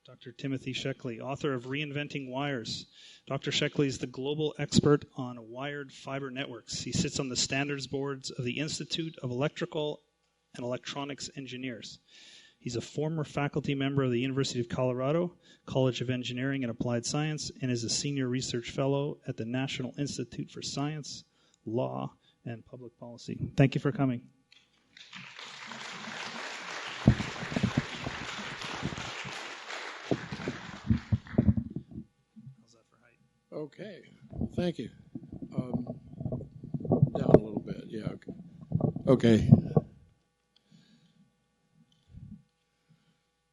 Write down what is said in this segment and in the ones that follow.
Dr. Timothy Schoechle, author of Reinventing Wires. Dr. Schoechle is the global expert on wired fiber networks. He sits on the standards boards of the Institute of Electrical and Electronics Engineers. He's a former faculty member of the University of Colorado College of Engineering and Applied Science and is a senior research fellow at the National Institute for Science, Law, and Public Policy. Thank you for coming. Okay, thank you. Down a little bit, yeah. Okay.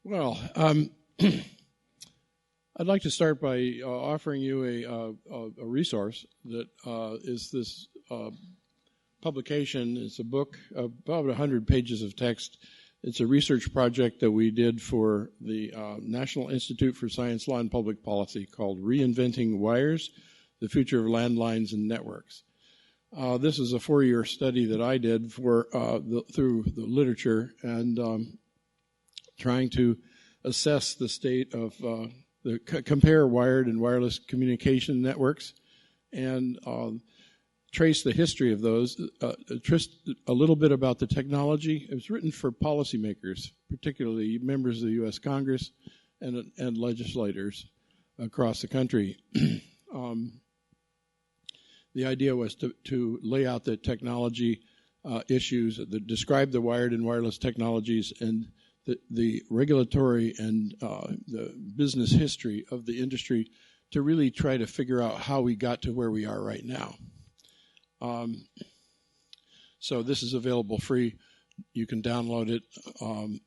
Well, I'd like to start by offering you a resource that is this publication. It's a book, about 100 pages of text. It's a research project that we did for the National Institute for Science, Law, and Public Policy called Reinventing Wires, the Future of Landlines and Networks. This is a 4-year study that I did for through the literature and trying to assess the state of compare wired and wireless communication networks and trace the history of those, a little bit about the technology. It was written for policymakers, particularly members of the U.S. Congress and legislators across the country. The idea was to lay out the technology issues, describe the wired and wireless technologies and the regulatory and the business history of the industry to really try to figure out how we got to where we are right now. So this is available free. You can download it on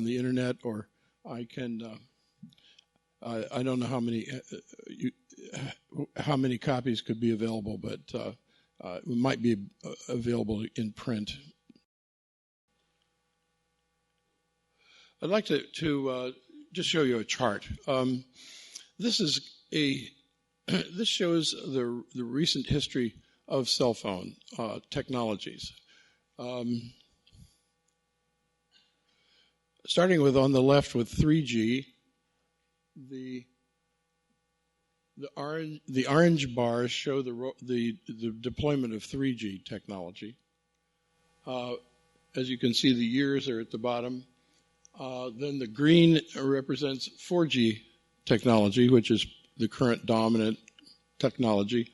the internet, or I can. I don't know how many copies could be available, but it might be available in print. I'd like to just show you a chart. This shows the recent history of cell phone technologies. Starting with on the left with 3G, the orange bars show the deployment of 3G technology. As you can see, the years are at the bottom. Then the green represents 4G technology, which is the current dominant technology.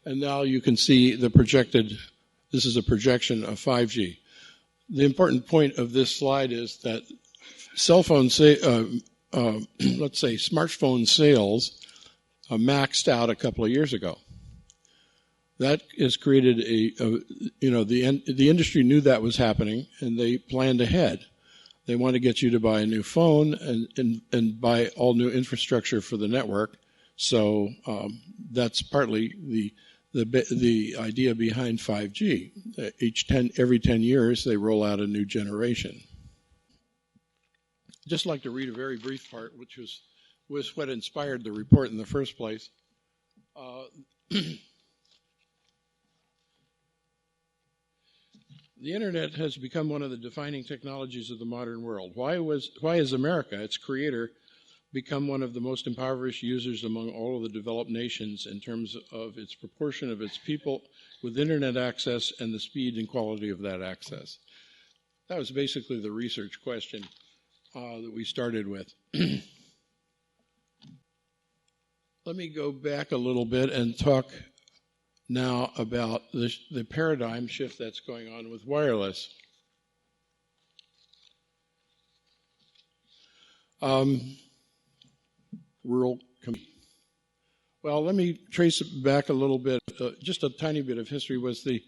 And now you can see this is a projection of 5G. The important point of this slide is that let's say smartphone sales maxed out a couple of years ago. That has created the industry knew that was happening and they planned ahead. They want to get you to buy a new phone and buy all new infrastructure for the network. So that's partly the idea behind 5G. Every 10 years, they roll out a new generation. I'd just like to read a very brief part, which was what inspired the report in the first place. The internet has become one of the defining technologies of the modern world. Why has America, its creator, become one of the most impoverished users among all of the developed nations in terms of its proportion of its people with internet access and the speed and quality of that access? That was basically the research question that we started with. Let me go back a little bit and talk now about the paradigm shift that's going on with wireless. Rural community. Well, let me trace it back a little bit. Just a tiny bit of history was the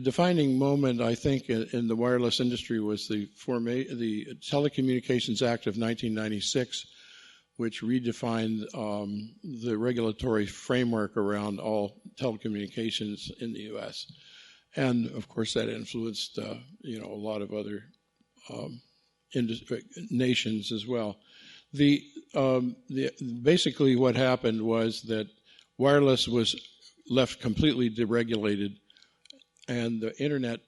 defining moment, I think, in the wireless industry was the Telecommunications Act of 1996, which redefined the regulatory framework around all telecommunications in the U.S. And of course, that influenced a lot of other nations as well. Basically, what happened was that wireless was left completely deregulated, and the internet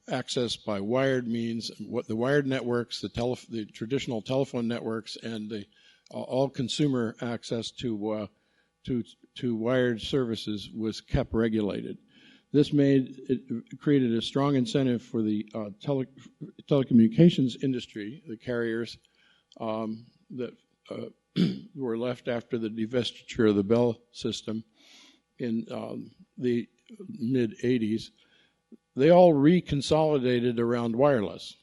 access by wired means what the wired networks, the traditional telephone networks, and the all consumer access to wired services was kept regulated. This created a strong incentive for the telecommunications industry, the carriers that were left after the divestiture of the Bell system in the mid-'80s. They all reconsolidated around wireless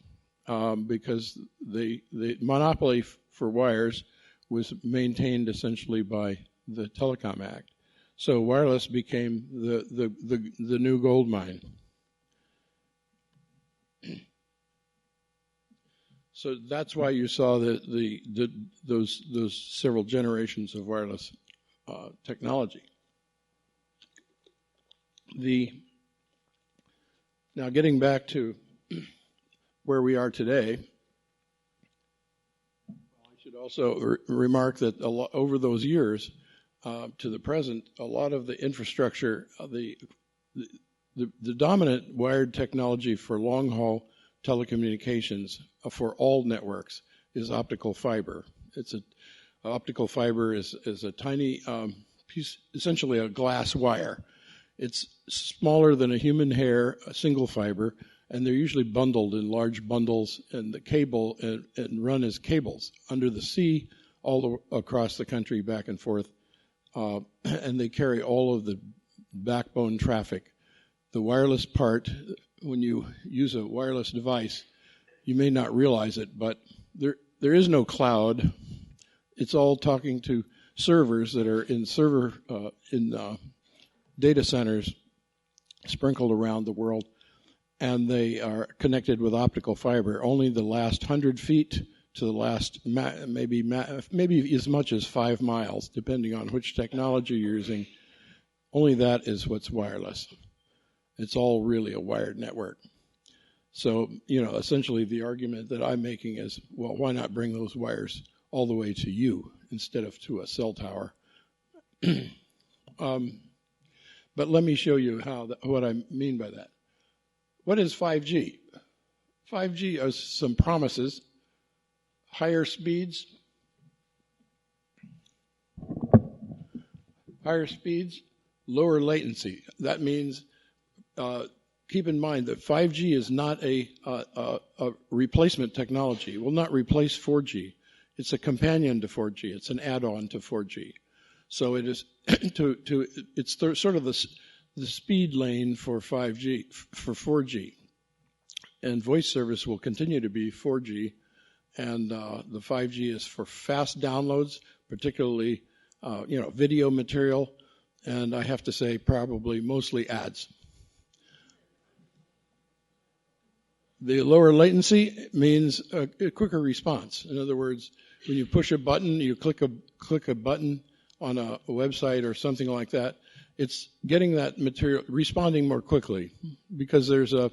because the monopoly for wires was maintained essentially by the Telecom Act. So wireless became the new gold mine. So that's why you saw those several generations of wireless technology. Now getting back to where we are today, I should also remark that over those years to the present, a lot of the infrastructure, the dominant wired technology for long-haul telecommunications for all networks is optical fiber. Optical fiber is a tiny piece, essentially a glass wire. It's smaller than a human hair, a single fiber, and they're usually bundled in large bundles, and the cable and run as cables under the sea all across the country, back and forth, and they carry all of the backbone traffic. The wireless part, when you use a wireless device, you may not realize it, but there is no cloud. It's all talking to servers that are in data centers sprinkled around the world, and they are connected with optical fiber. Only the last 100 feet to the last maybe as much as 5 miles, depending on which technology you're using. Only that is what's wireless. It's all really a wired network. So, essentially the argument that I'm making is, well, why not bring those wires all the way to you instead of to a cell tower? But let me show you what I mean by that. What is 5G? 5G is some promises: higher speeds, lower latency. That means, keep in mind that 5G is not a replacement technology. It will not replace 4G. It's a companion to 4G. It's an add-on to 4G. So it is it's sort of the speed lane for 5G, for 4G. And voice service will continue to be 4G, and the 5G is for fast downloads, particularly video material, and I have to say probably mostly ads. The lower latency means a quicker response. In other words, when you push a button, you click a button on a website or something like that, it's getting that material, responding more quickly, because there's a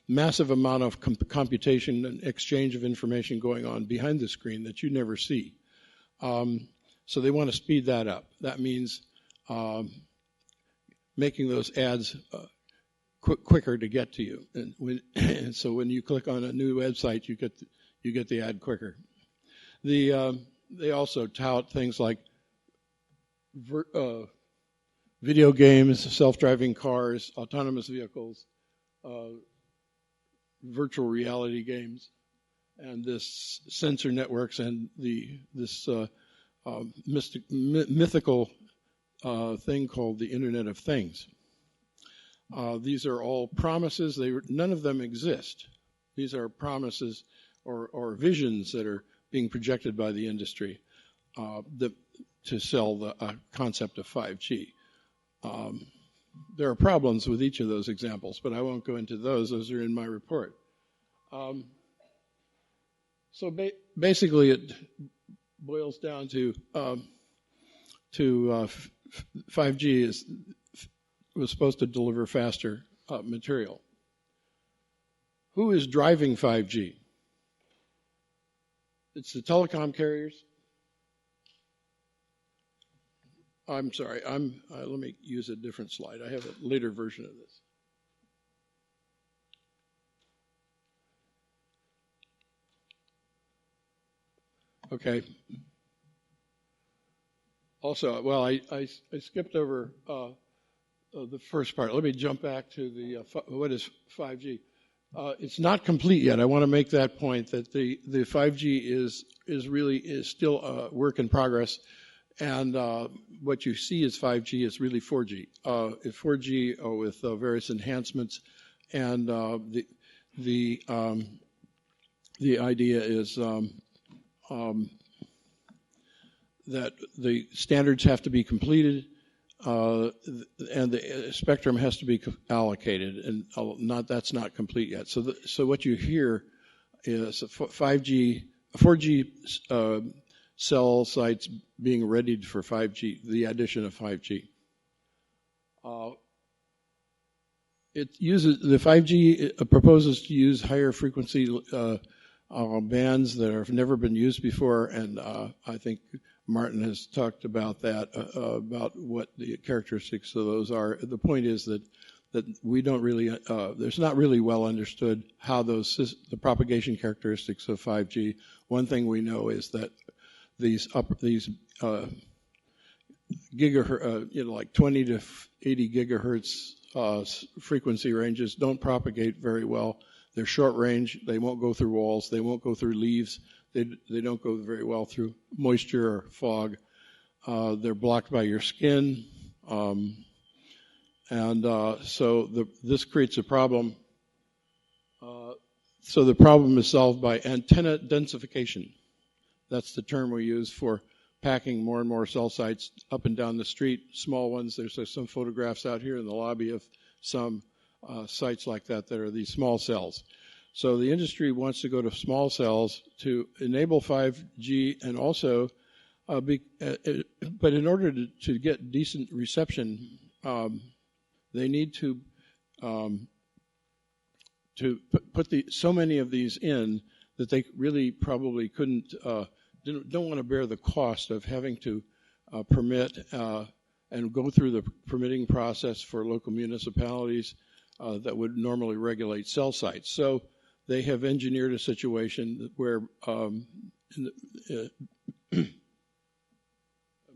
massive amount of computation and exchange of information going on behind the screen that you never see. So they want to speed that up. That means making those ads quicker to get to you. And so when you click on a new website, you get the ad quicker. They also tout things like video games, self-driving cars, autonomous vehicles, virtual reality games, and this sensor networks, and this mythical thing called the Internet of Things. These are all promises. None of them exist. These are promises or visions that are being projected by the industry to sell the concept of 5G. There are problems with each of those examples, but I won't go into those. Those are in my report. So basically, it boils down to 5G was supposed to deliver faster material. Who is driving 5G? It's the telecom carriers. I'm sorry. Let me use a different slide. I have a later version of this. Okay. Also, well, I skipped over the first part. Let me jump back to the what is 5G. It's not complete yet. I want to make that point that the 5G is still a work in progress, and what you see as 5G is really 4G. It's 4G with various enhancements, and the idea is that the standards have to be completed. And the spectrum has to be allocated, and that's not complete yet. So what you hear is 4G cell sites being readied for 5G, the addition of 5G. It uses the 5G proposes to use higher frequency bands that have never been used before, and I think Martin has talked about that, about what the characteristics of those are. The point is that we don't really, there's not really well understood how the propagation characteristics of 5G. One thing we know is that these gigahertz, like 20 to 80 gigahertz frequency ranges don't propagate very well. They're short range. They won't go through walls. They won't go through leaves. They don't go very well through moisture or fog. They're blocked by your skin. So this creates a problem. So the problem is solved by antenna densification. That's the term we use for packing more and more cell sites up and down the street, small ones. There's some photographs out here in the lobby of some sites like that are these small cells. So the industry wants to go to small cells to enable 5G, and also, but in order to get decent reception, they need to put so many of these in that they really probably don't want to bear the cost of having to permit and go through the permitting process for local municipalities that would normally regulate cell sites. So they have engineered a situation where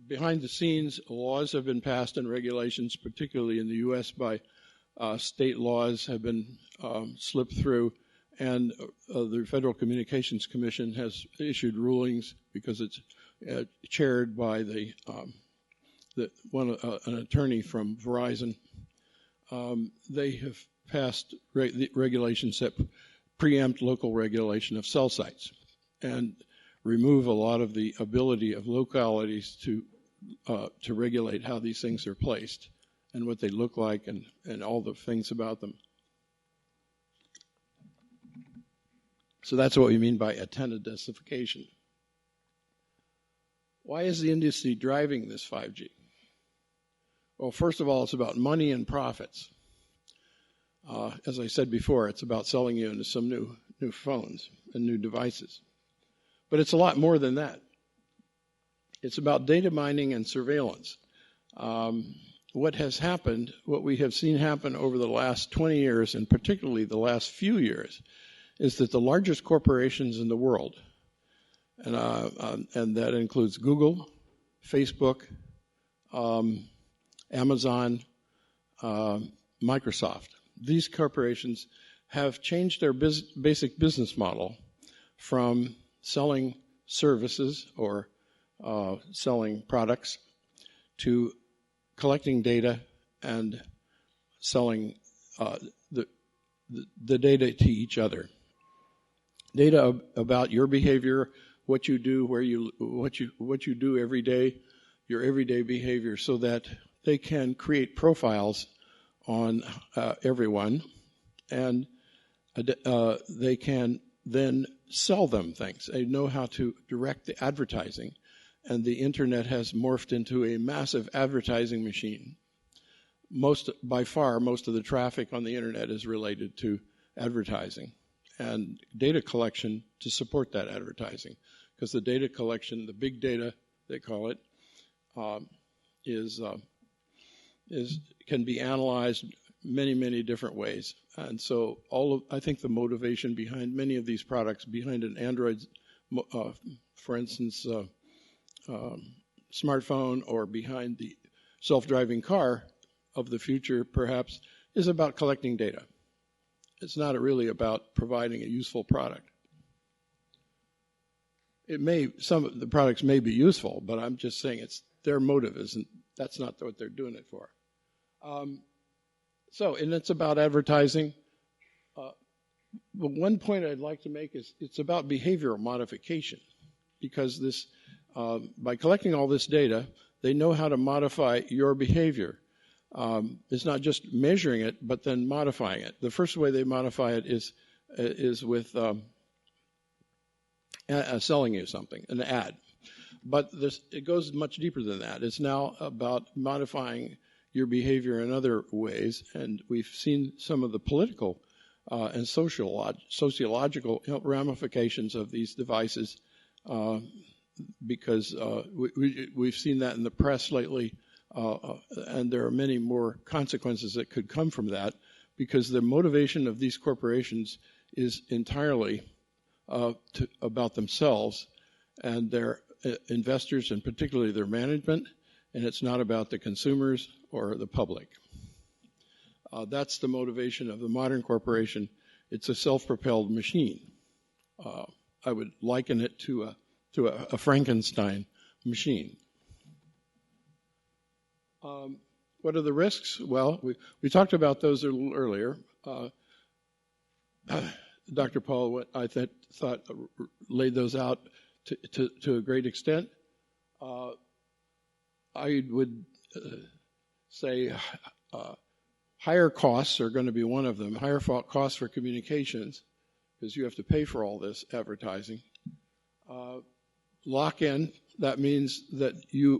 behind the scenes, laws have been passed and regulations, particularly in the U.S. by state laws, have been slipped through, and the Federal Communications Commission has issued rulings because it's chaired by an attorney from Verizon. They have passed regulations that preempt local regulation of cell sites and remove a lot of the ability of localities to regulate how these things are placed and what they look like and all the things about them. So that's what we mean by antenna densification. Why is the industry driving this 5G? Well, first of all, it's about money and profits. As I said before, it's about selling you into some new phones and new devices. But it's a lot more than that. It's about data mining and surveillance. What has happened, what we have seen happen over the last 20 years, and particularly the last few years, is that the largest corporations in the world, and that includes Google, Facebook, Amazon, Microsoft. These corporations have changed their basic business model from selling services or selling products to collecting data and selling the data to each other. Data about your behavior, what you do, what you do every day, your everyday behavior, so that they can create profiles on everyone, and they can then sell them things. They know how to direct the advertising, and the internet has morphed into a massive advertising machine. By far, most of the traffic on the internet is related to advertising and data collection to support that advertising, because the data collection, the big data they call it, can be analyzed many different ways. And so I think the motivation behind many of these products, behind an Android for instance, smartphone or behind the self-driving car of the future, perhaps, is about collecting data. It's not really about providing a useful product. Some of the products may be useful, but I'm just saying their motive that's not what they're doing it for. And it's about advertising. But one point I'd like to make is it's about behavioral modification, because by collecting all this data, they know how to modify your behavior. It's not just measuring it, but then modifying it. The first way they modify it is with selling you something, an ad. But it goes much deeper than that. It's now about modifying your behavior in other ways, and we've seen some of the political and sociological ramifications of these devices, because we've seen that in the press lately, and there are many more consequences that could come from that, because the motivation of these corporations is entirely about themselves and their investors, and particularly their management, and it's not about the consumers or the public. That's the motivation of the modern corporation. It's a self-propelled machine. I would liken it to a Frankenstein machine. What are the risks? Well, we talked about those a little earlier. Dr. Paul, I thought laid those out to a great extent. I would say higher costs are going to be one of them. Higher costs for communications, because you have to pay for all this advertising. Lock-in, that means that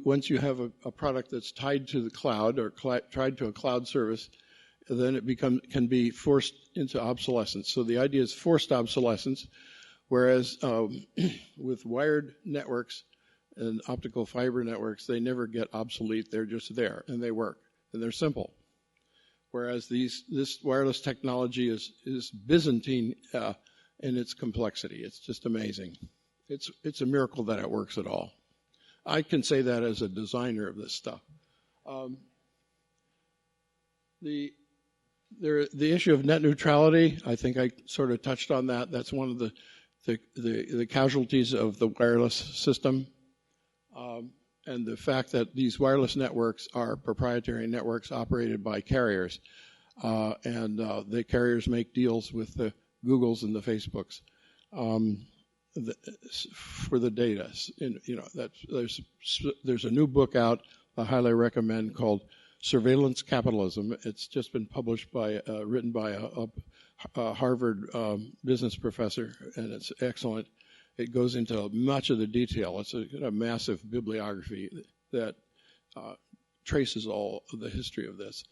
once you have a product that's tied to the cloud or tied to a cloud service, then it can be forced into obsolescence. So the idea is forced obsolescence, whereas with wired networks and optical fiber networks, they never get obsolete. They're just there, and they work, and they're simple. Whereas this wireless technology is Byzantine in its complexity. It's just amazing. It's a miracle that it works at all. I can say that as a designer of this stuff. The issue of net neutrality, I think I sort of touched on that. That's one of the casualties of the wireless system. And the fact that these wireless networks are proprietary networks operated by carriers. And the carriers make deals with the Googles and the Facebooks for the data. There's a new book out I highly recommend called Surveillance Capitalism. It's just been published written by a Harvard business professor, and it's excellent. It goes into much of the detail. It's a massive bibliography that traces all of the history of this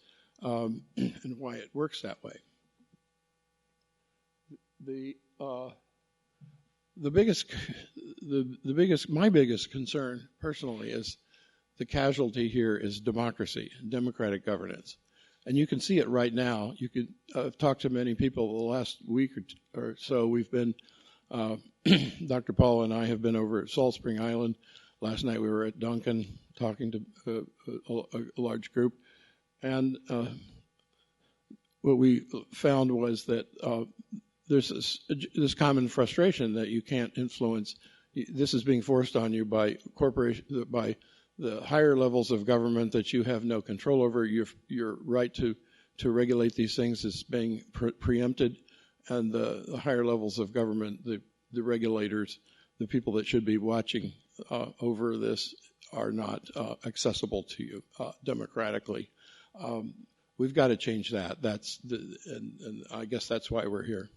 and why it works that way. My biggest concern personally is the casualty here is democracy, democratic governance. And you can see it right now. You could talk to many people the last week or so. We've been, Dr. Paul and I have been over at Salt Spring Island. Last night we were at Duncan talking to a large group. And what we found was that there's this common frustration that you can't influence. This is being forced on you by by the higher levels of government that you have no control over. Your right to regulate these things is being preempted, and the higher levels of government, the regulators, the people that should be watching over this are not accessible to you democratically. We've got to change that. And I guess that's why we're here.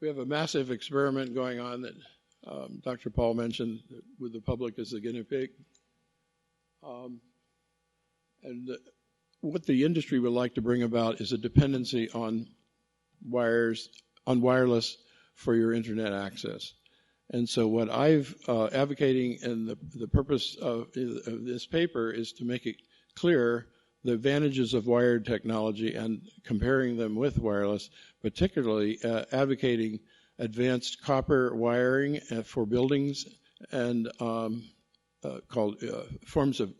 We have a massive experiment going on that Dr. Paul mentioned with the public as a guinea pig. And what the industry would like to bring about is a dependency on wireless for your internet access. And so what I've advocating, and the purpose of this paper is to make it clear the advantages of wired technology and comparing them with wireless, particularly advocating advanced copper wiring for buildings, and called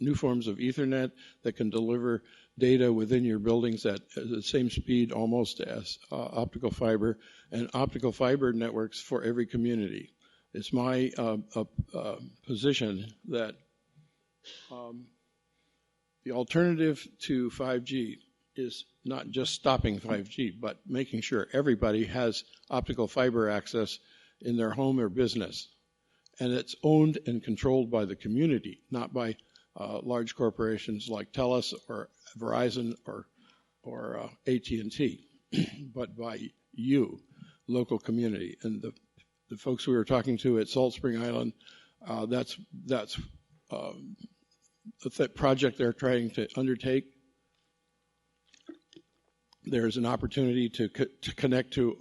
new forms of Ethernet that can deliver data within your buildings at the same speed almost as optical fiber, and optical fiber networks for every community. It's my position that the alternative to 5G is not just stopping 5G, but making sure everybody has optical fiber access in their home or business. And it's owned and controlled by the community, not by large corporations like TELUS or Verizon or AT&T, but by you, local community. And the folks we were talking to at Salt Spring Island, that's the project they're trying to undertake. There's an opportunity to connect to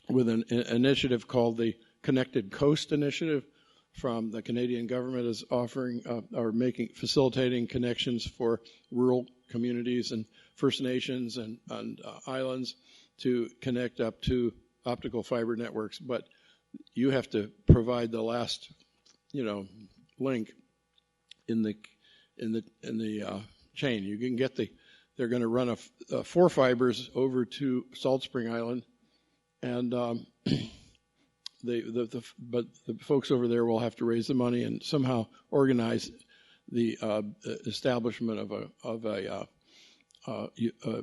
with an initiative called the Connected Coast Initiative from the Canadian government is offering or facilitating connections for rural communities and First Nations and islands to connect up to optical fiber networks. But you have to provide the last, link in the chain. You can get they're going to run 4 fibers over to Salt Spring Island, and but the folks over there will have to raise the money and somehow organize the establishment of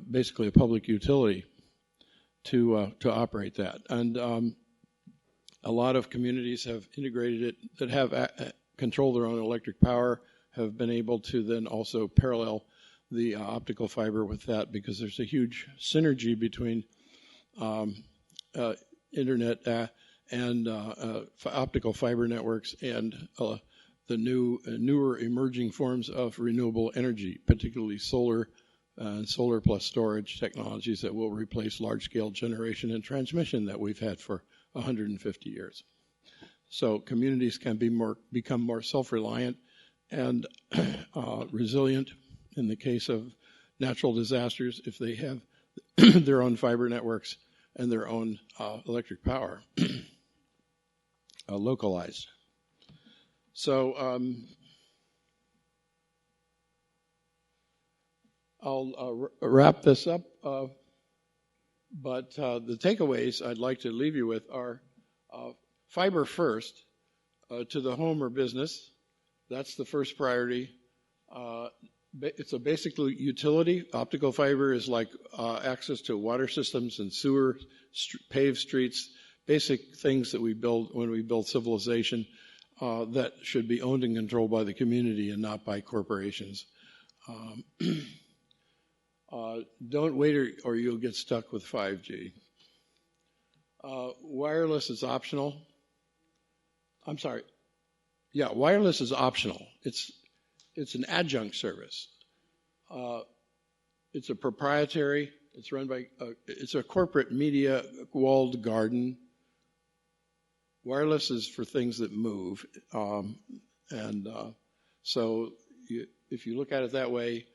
basically a public utility to operate that. And a lot of communities have integrated it that have control their own electric power, have been able to then also parallel the optical fiber with that, because there's a huge synergy between internet and optical fiber networks and the newer emerging forms of renewable energy, particularly solar and solar plus storage technologies that will replace large-scale generation and transmission that we've had for 150 years. So communities can become more self-reliant and resilient in the case of natural disasters if they have their own fiber networks and their own electric power localized. So I'll wrap this up, but the takeaways I'd like to leave you with are fiber first to the home or business. That's the first priority. It's a basic utility. Optical fiber is like access to water systems and sewer, paved streets, basic things that we build when we build civilization that should be owned and controlled by the community and not by corporations. Don't wait or you'll get stuck with 5G. Wireless is optional. I'm sorry. Yeah, wireless is optional. It's an adjunct service. It's a proprietary. It's run by. It's a corporate media walled garden. Wireless is for things that move, so if you look at it that way,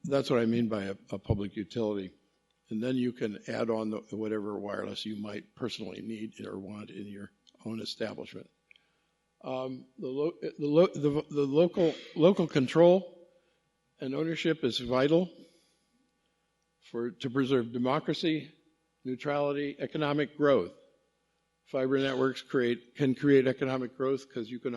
that's what I mean by a public utility. And then you can add on whatever wireless you might personally need or want in your own establishment. The local control and ownership is vital to preserve democracy, neutrality, economic growth. Fiber networks can create economic growth because you can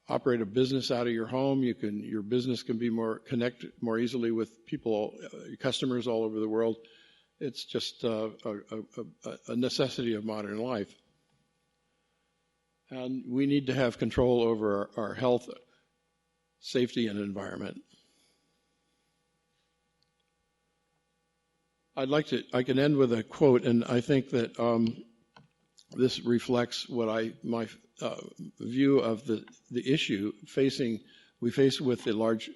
operate a business out of your home. Your business can be connect more easily with people, customers all over the world. It's just a necessity of modern life. And we need to have control over our health, safety, and environment. I can end with a quote, and I think that this reflects my view of the issue we face with the large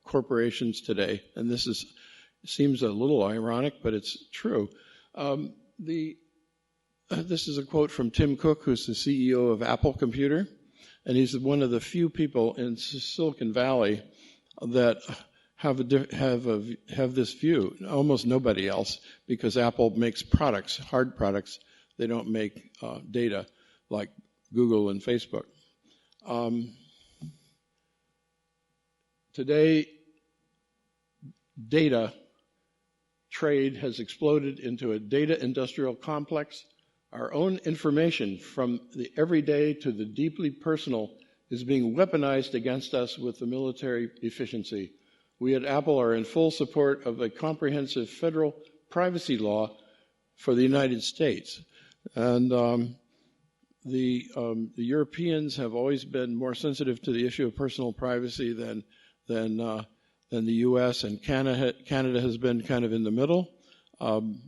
corporations today. And this seems a little ironic, but it's true. This is a quote from Tim Cook, who's the CEO of Apple and he's one of the few people in Silicon Valley that have this view. Almost nobody else, because Apple makes products, hard products. They don't make data like Google and Facebook. Today, data trade has exploded into a data industrial complex. Our own information, from the everyday to the deeply personal, is being weaponized against us with the military efficiency. We at Apple are in full support of a comprehensive federal privacy law for the United States. And the Europeans have always been more sensitive to the issue of personal privacy than the U.S., and Canada has been kind of in the middle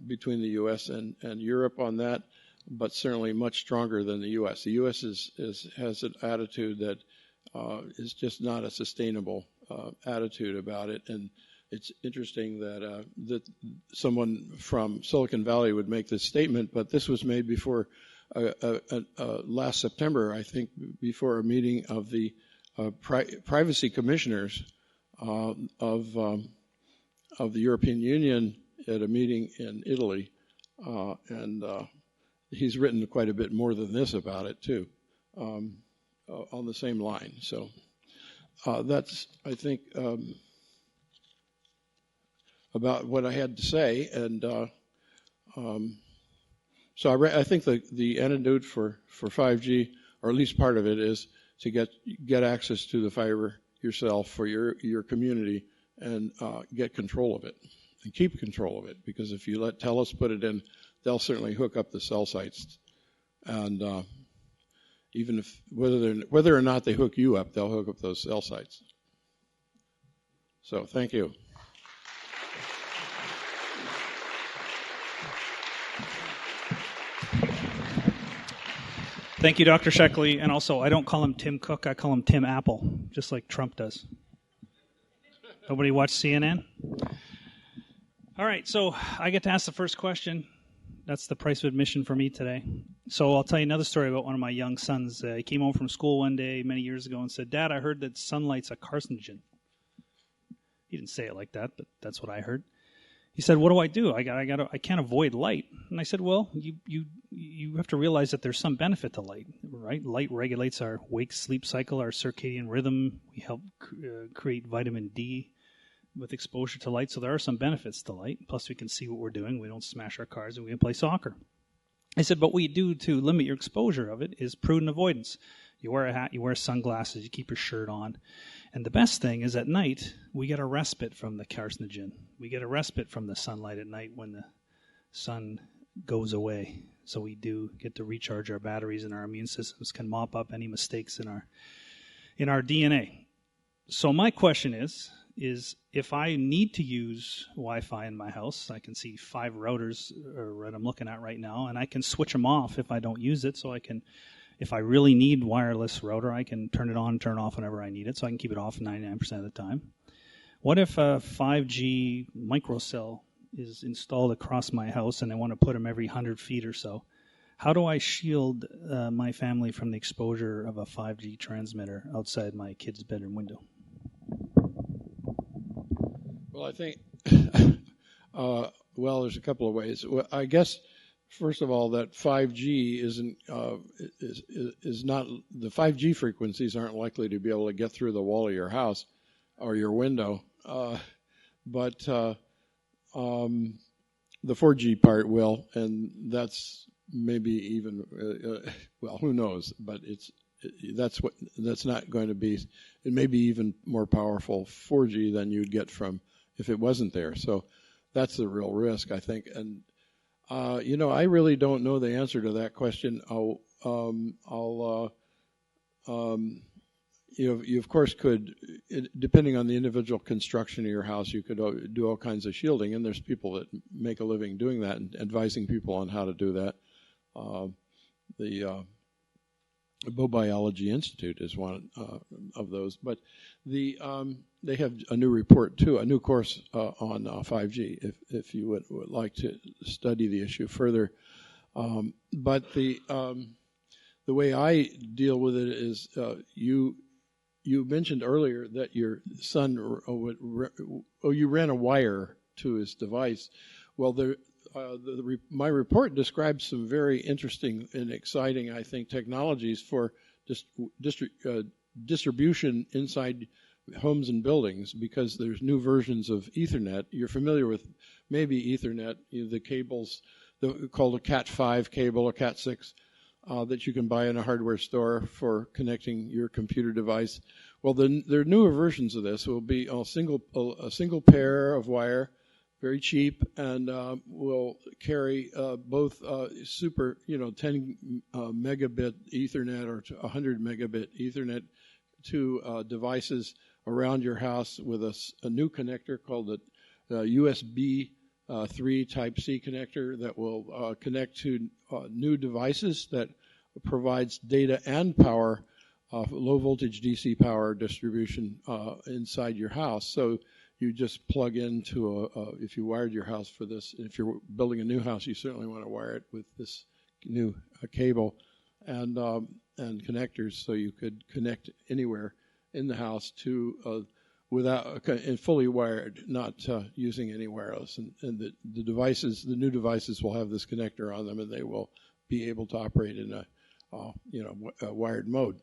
between the U.S. and Europe on that, but certainly much stronger than the U.S. The U.S. has an attitude that is just not a sustainable attitude about it, and it's interesting that someone from Silicon Valley would make this statement, but this was made before last September, I think, before a meeting of the privacy commissioners of the European Union at a meeting in Italy, and he's written quite a bit more than this about it too, on the same line. So that's, I think, about what I had to say. And so I think the antidote for 5G, or at least part of it, is to get access to the fiber yourself for your community, and get control of it and keep control of it. Because if you let TELUS put it in, they'll certainly hook up the cell sites, and even if whether or not they hook you up, they'll hook up those cell sites. So thank you. Thank you, Dr. Schoechle. And also, I don't call him Tim Cook, I call him Tim Apple, just like Trump does. Nobody watch CNN? All right, so I get to ask the first question. That's the price of admission for me today. So I'll tell you another story about one of my young sons. He came home from school one day many years ago and said, "Dad, I heard that sunlight's a carcinogen." He didn't say it like that, but that's what I heard. He said, "What do? I can't avoid light." And I said, "Well, you have to realize that there's some benefit to light, right? Light regulates our wake-sleep cycle, our circadian rhythm. We help create vitamin D with exposure to light, so there are some benefits to light. Plus, we can see what we're doing. We don't smash our cars, and we can play soccer." I said, "But what you do to limit your exposure of it is prudent avoidance. You wear a hat, you wear sunglasses, you keep your shirt on. And the best thing is at night, we get a respite from the carcinogen. We get a respite from the sunlight at night when the sun goes away. So we do get to recharge our batteries, and our immune systems can mop up any mistakes in our DNA. So my question is if I need to use Wi-Fi in my house, I can see 5 routers that I'm looking at right now, and I can switch them off if I don't use it. So I can, if I really need wireless router, I can turn it on, turn it off whenever I need it, so I can keep it off 99% of the time. What if a 5G microcell is installed across my house and I want to put them every 100 feet or so? How do I shield my family from the exposure of a 5G transmitter outside my kid's bedroom window? Well, I think, there's a couple of ways. Well, I guess, first of all, that 5G is not, the 5G frequencies aren't likely to be able to get through the wall of your house or your window. But the 4G part will, and that's maybe even, who knows, but that's not going to be, it may be even more powerful 4G than you'd get from if it wasn't there. So that's the real risk, I think. And I really don't know the answer to that question. You of course could, depending on the individual construction of your house, you could do all kinds of shielding, and there's people that make a living doing that and advising people on how to do that. The Bobiology Institute is one of those, but they have a new report too, a new course on 5G. If you would like to study the issue further, but the way I deal with it is you mentioned earlier that your son, you ran a wire to his device. Well, my report describes some very interesting and exciting, I think, technologies for distribution inside homes and buildings, because there's new versions of Ethernet. You're familiar with maybe Ethernet, the cables called a Cat5 cable or Cat6 that you can buy in a hardware store for connecting your computer device. Well, there are newer versions of this. It will be a single pair of wire, very cheap, and will carry both super, 10 megabit Ethernet or 100 megabit Ethernet to devices around your house with a new connector called the USB 3 Type-C connector that will connect to new devices that provides data and power, low voltage DC power distribution inside your house. So you just plug into if you wired your house for this, if you're building a new house, you certainly want to wire it with this new cable and connectors, so you could connect anywhere in the house to without fully wired, not using any wireless. And the new devices will have this connector on them, and they will be able to operate in a wired mode.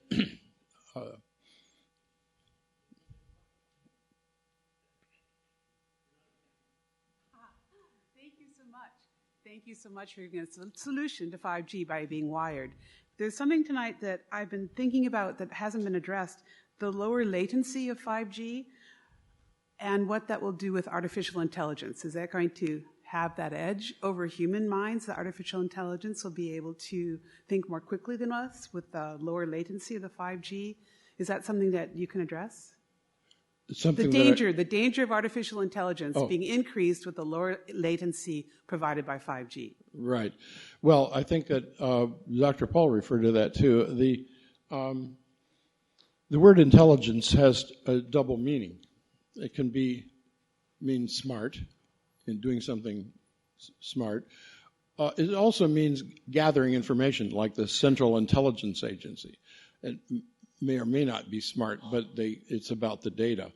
Thank you so much for giving us a solution to 5G by being wired. There's something tonight that I've been thinking about that hasn't been addressed, the lower latency of 5G and what that will do with artificial intelligence. Is that going to have that edge over human minds? The artificial intelligence will be able to think more quickly than us with the lower latency of the 5G. Is that something that you can address? The danger of artificial intelligence being increased with the lower latency provided by 5G. Right. Well, I think that Dr. Paul referred to that too. The word intelligence has a double meaning. It can mean smart, in doing something smart. It also means gathering information, like the Central Intelligence Agency. It may or may not be smart, but it's about the data.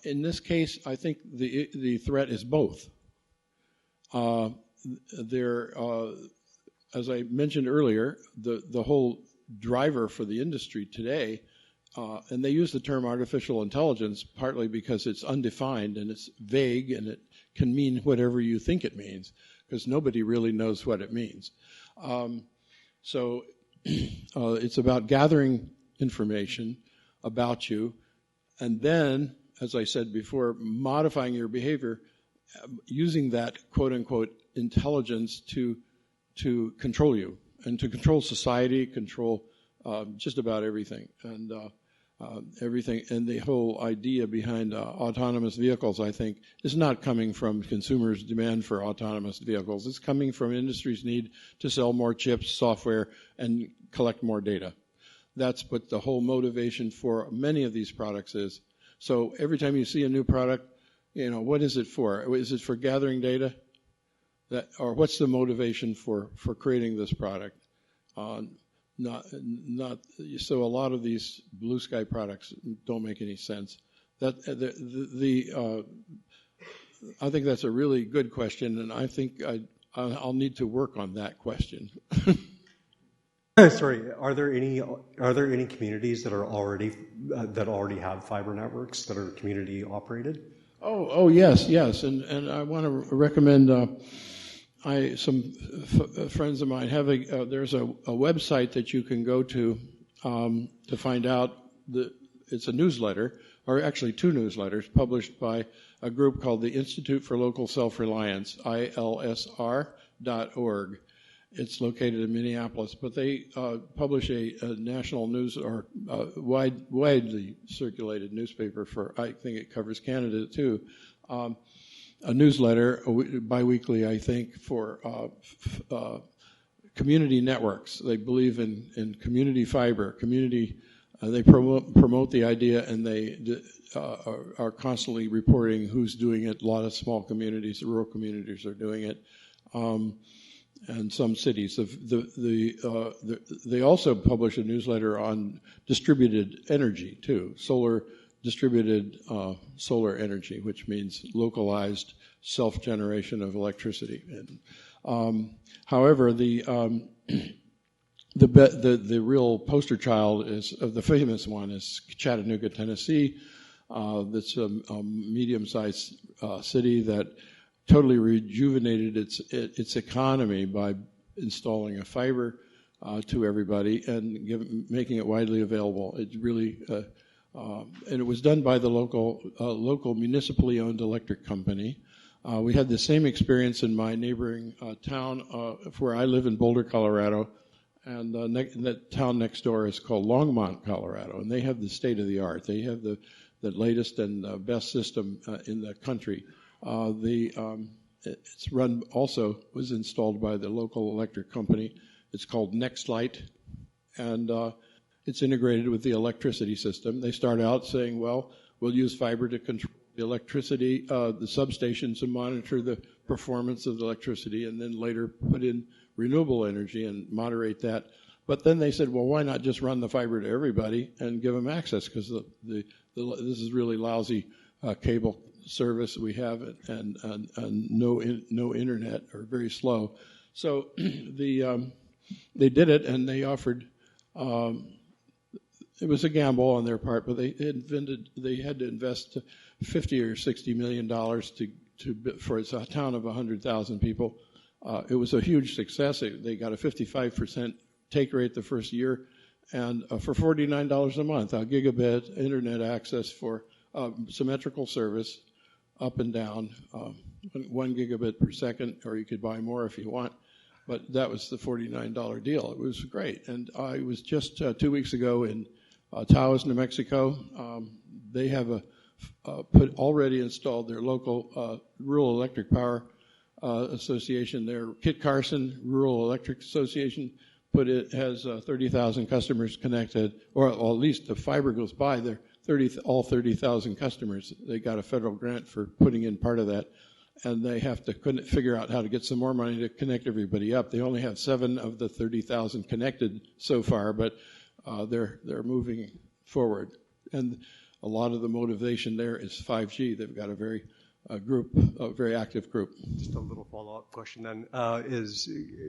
In this case, I think the threat is both. As I mentioned earlier, the whole driver for the industry today, and they use the term artificial intelligence partly because it's undefined and it's vague and it can mean whatever you think it means, because nobody really knows what it means. So it's about gathering information about you, and then, as I said before, modifying your behavior, using that quote-unquote intelligence to control you and to control society, control just about everything. And everything, and the whole idea behind autonomous vehicles, I think, is not coming from consumers' demand for autonomous vehicles. It's coming from industry's need to sell more chips, software, and collect more data. That's what the whole motivation for many of these products is. So every time you see a new product, what is it for? Is it for gathering data? Or what's the motivation for creating this product? Not so a lot of these blue sky products don't make any sense. I think that's a really good question, and I think I'll need to work on that question. Sorry, are there any communities that already have fiber networks that are community operated? Oh yes, and I want to recommend. Some friends of mine have there's a website that you can go to find out. It's a newsletter, or actually two newsletters, published by a group called the Institute for Local Self-Reliance, ILSR.org. It's located in Minneapolis, but they publish a national news or widely circulated newspaper I think it covers Canada too. A newsletter biweekly, I think, for community networks. They believe in community fiber, community. They promote the idea, and they are constantly reporting who's doing it. A lot of small communities, rural communities, are doing it. and some cities. They also publish a newsletter on distributed energy too, distributed solar energy, which means localized self-generation of electricity. And, however, the real poster child of the famous one is Chattanooga, Tennessee. That's a medium-sized city that totally rejuvenated its economy by installing a fiber to everybody and making it widely available. It really, and it was done by the local municipally owned electric company. We had the same experience in my neighboring town where I live in Boulder, Colorado, and that town next door is called Longmont, Colorado, and they have the state of the art. They have the latest and best system in the country. It's run also was installed by the local electric company. It's called Nextlight, and it's integrated with the electricity system. They start out saying, well, we'll use fiber to control the electricity, the substations, and monitor the performance of the electricity, and then later put in renewable energy and moderate that. But then they said, well, why not just run the fiber to everybody and give them access? Because this is really lousy cable service we have, and no internet, or very slow. So they did it, and they offered. It was a gamble on their part, but they had to invest $50 or $60 million for it's a town of 100,000 people. It was a huge success. They got a 55% take rate the first year, and for $49 a month, a gigabit internet access for symmetrical service, up and down, 1 gigabit per second, or you could buy more if you want. But that was the $49 deal. It was great. And I was just 2 weeks ago in Taos, New Mexico. They have already installed their local Rural Electric Power Association. Their Kit Carson Rural Electric Association has 30,000 customers connected, or at least the fiber goes by. They're all 30,000 customers. They got a federal grant for putting in part of that, and they have to figure out how to get some more money to connect everybody up. They only have 7 of the 30,000 connected so far, but they're moving forward. And a lot of the motivation there is 5G. They've got a very active group. Just a little follow-up question then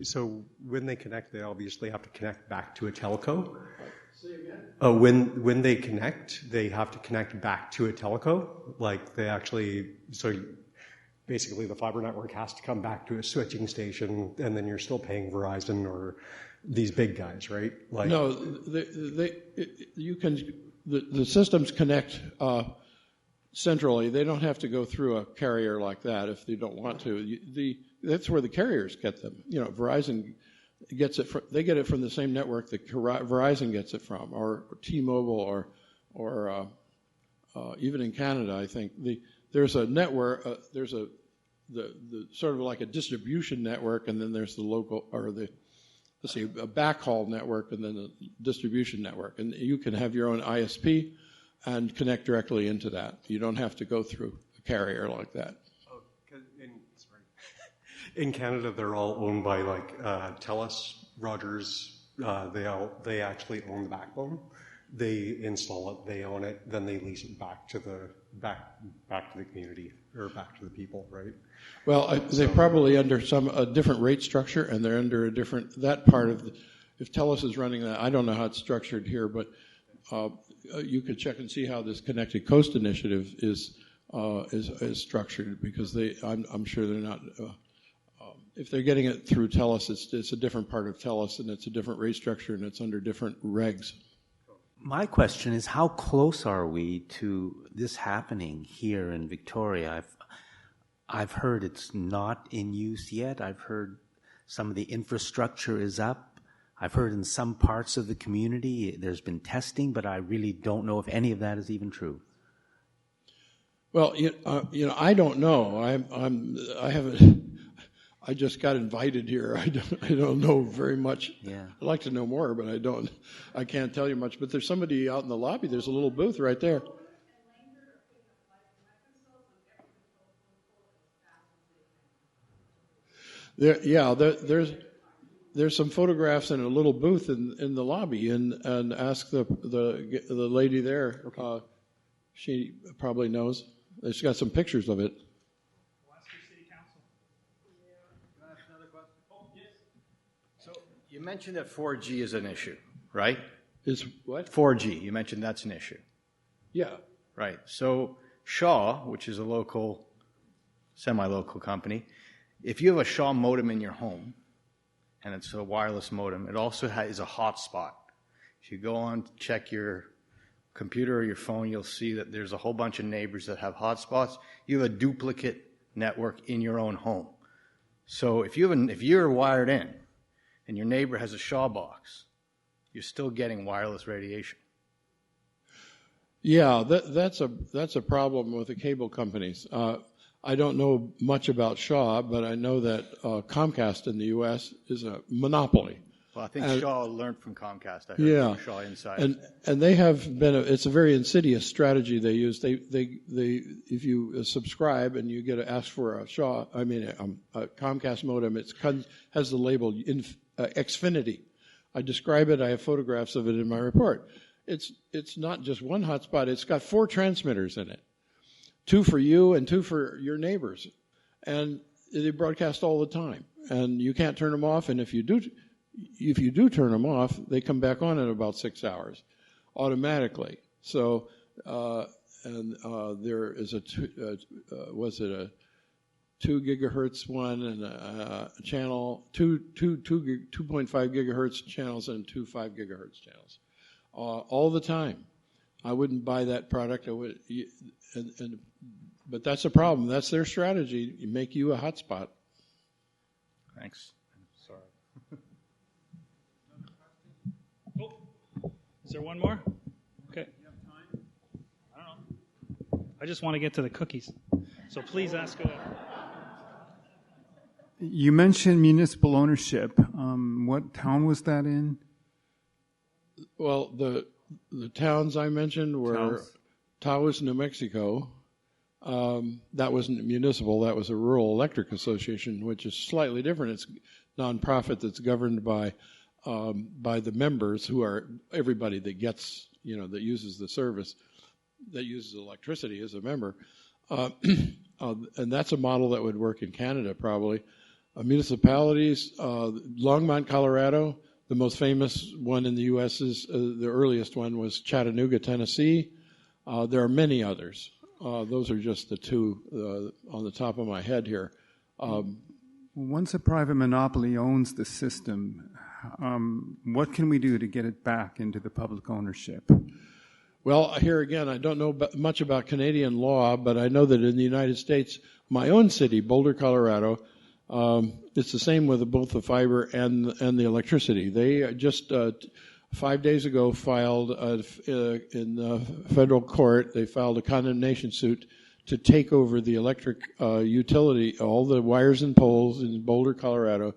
so when they connect, they obviously have to connect back to a telco. Say again. When they connect, they have to connect back to a telco. Like so basically the fiber network has to come back to a switching station, and then you're still paying Verizon or these big guys, right? Like, no, the systems connect centrally. They don't have to go through a carrier like that if they don't want to. That's where the carriers get them. Verizon gets it. They get it from the same network that Verizon gets it from, or T-Mobile, or even in Canada, I think there's a network. There's the sort of like a distribution network, and then there's the local, or a backhaul network, and then the distribution network. And you can have your own ISP and connect directly into that. You don't have to go through a carrier like that. Oh, in Canada, they're all owned by TELUS, Rogers. They actually own the backbone. They install it, they own it, then they lease it back to the community, or back to the people, right? Well, they're probably under a different rate structure, and they're under a different if TELUS is running that, I don't know how it's structured here, but you could check and see how this Connected Coast initiative is structured, because I'm sure they're not. If they're getting it through TELUS, it's a different part of TELUS, and it's a different rate structure, and it's under different regs. My question is, how close are we to this happening here in Victoria? I've heard it's not in use yet. I've heard some of the infrastructure is up. I've heard in some parts of the community there's been testing, but I really don't know if any of that is even true. Well, I don't know. I haven't. I just got invited here. I don't know very much. Yeah. I'd like to know more, but I don't. I can't tell you much. But there's somebody out in the lobby. There's a little booth right there. There's some photographs in a little booth in the lobby, and ask the lady there. Okay. She probably knows. She's got some pictures of it. We'll ask your city council. Can I ask another question? Oh, yes. So you mentioned that 4G is an issue, right? Is what? 4G. You mentioned that's an issue. Yeah. Right. So Shaw, which is a local, semi-local company, if you have a Shaw modem in your home, and it's a wireless modem, it also is a hotspot. If you go on to check your computer or your phone, you'll see that there's a whole bunch of neighbors that have hotspots. You have a duplicate network in your own home. So if you're wired in and your neighbor has a Shaw box, you're still getting wireless radiation. Yeah, that's a problem with the cable companies. I don't know much about Shaw, but I know that Comcast in the U.S. is a monopoly. Well, I think Shaw learned from Comcast. I heard from Shaw Inside. And they have been. It's a very insidious strategy they use. They if you subscribe and you get to ask for a Comcast modem, it has the label Xfinity. I describe it. I have photographs of it in my report. It's not just one hotspot. It's got 4 transmitters in it. 2 for you and 2 for your neighbors, and they broadcast all the time. And you can't turn them off. And if you do turn them off, they come back on in about 6 hours, automatically. So, there is a 2 gigahertz one and a channel, 2.5 gigahertz channels and 2 5 gigahertz channels, all the time. I wouldn't buy that product. I would, but that's a problem. That's their strategy. You make you a hotspot. Thanks. Sorry. Oh, is there one more? Okay. You have time? I don't know. I just want to get to the cookies. So please ask away. You mentioned municipal ownership. What town was that in? Well, the towns I mentioned were Taos, New Mexico. That wasn't municipal. That was a rural electric association, which is slightly different. It's nonprofit that's governed by the members, who are everybody that gets, that uses the service, that uses electricity as a member. And that's a model that would work in Canada probably. Municipalities, Longmont, Colorado. The most famous one in the U.S. is the earliest one was Chattanooga, Tennessee. There are many others. Those are just the 2 on the top of my head here. Once a private monopoly owns the system, what can we do to get it back into the public ownership? Well, here again, I don't know much about Canadian law, but I know that in the United States, my own city, Boulder, Colorado, it's the same with both the fiber and the electricity. They just 5 days ago filed in federal court. They filed a condemnation suit to take over the electric utility, all the wires and poles in Boulder, Colorado,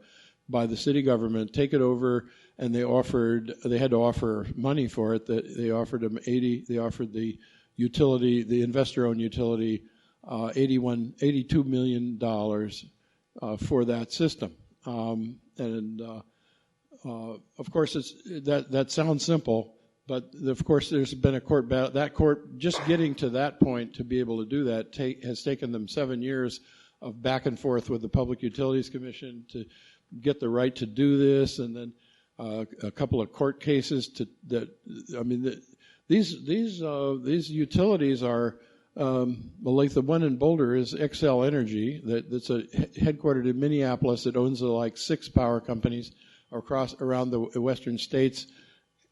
by the city government. Take it over, and they had to offer money for it. They offered them They offered the utility, the investor-owned utility, $82 million. For that system, of course, that sounds simple, but of course there's been a court battle. That court, just getting to that point to be able to do that, has taken them 7 years of back and forth with the Public Utilities Commission to get the right to do this, and then a couple of court cases these utilities are. Like the one in Boulder is XL Energy, that's headquartered in Minneapolis. It owns like 6 power companies around the western states,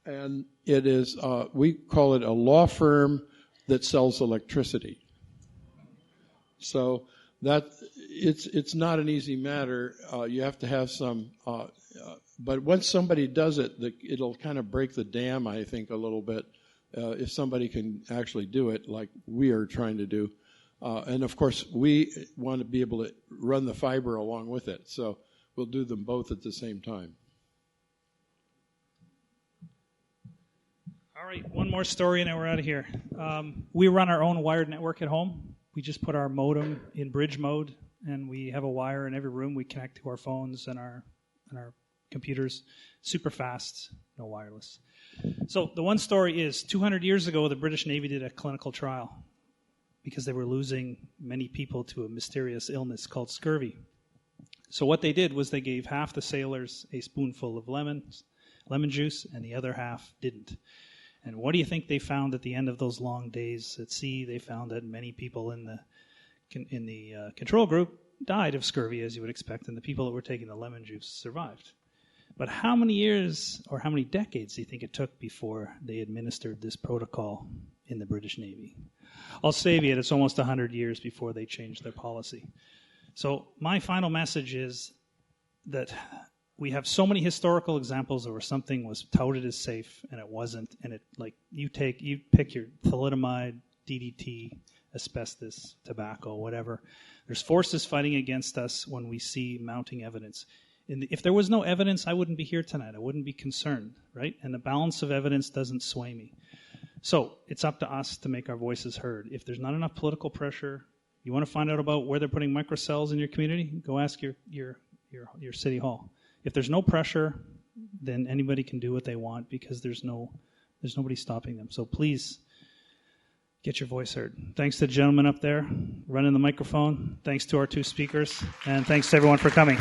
and it is we call it a law firm that sells electricity. So that it's not an easy matter. You have to have some, but once somebody does it, it'll kind of break the dam, I think, a little bit. If somebody can actually do it like we are trying to do. And of course, we want to be able to run the fiber along with it. So we'll do them both at the same time. All right, one more story and then we're out of here. We run our own wired network at home. We just put our modem in bridge mode, and we have a wire in every room. We connect to our phones and our computers. Super fast, no wireless. So the one story is 200 years ago, the British Navy did a clinical trial because they were losing many people to a mysterious illness called scurvy. So what they did was they gave half the sailors a spoonful of lemon juice, and the other half didn't. And what do you think they found at the end of those long days at sea? They found that many people in the control group died of scurvy, as you would expect, and the people that were taking the lemon juice survived. But how many years or how many decades do you think it took before they administered this protocol in the British Navy? I'll save you it. It's almost 100 years before they changed their policy. So my final message is that we have so many historical examples where something was touted as safe and it wasn't, and it, like, you pick your thalidomide, DDT, asbestos, tobacco, whatever. There's forces fighting against us when we see mounting evidence. If there was no evidence, I wouldn't be here tonight. I wouldn't be concerned, right? And the balance of evidence doesn't sway me. So it's up to us to make our voices heard. If there's not enough political pressure, you want to find out about where they're putting microcells in your community, go ask your city hall. If there's no pressure, then anybody can do what they want because there's nobody stopping them. So please get your voice heard. Thanks to the gentleman up there running the microphone. Thanks to our two speakers. And thanks to everyone for coming.